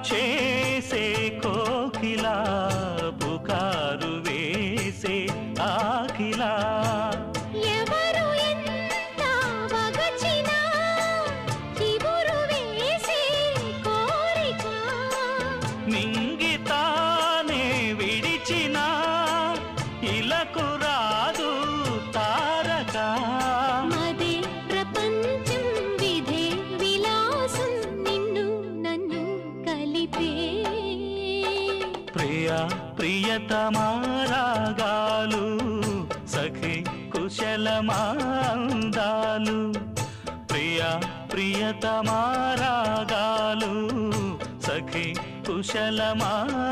చేసే కోకిలా పుకారు వేసే ఆకిలా ఎవరు ఎంత వగచినా చిగురు వేసే కోరిక నింగితానే విడిచిన ఇలకు రాదు తారక మదే ప్రపంచం విధే విలాసం నిన్ను నన్ను కలిపే ప్రియా ప్రియతమారాగాలు సఖి కుశలమాందాలు ప్రియా ప్రియతమారాగాలు సఖి కుశలమాందాలు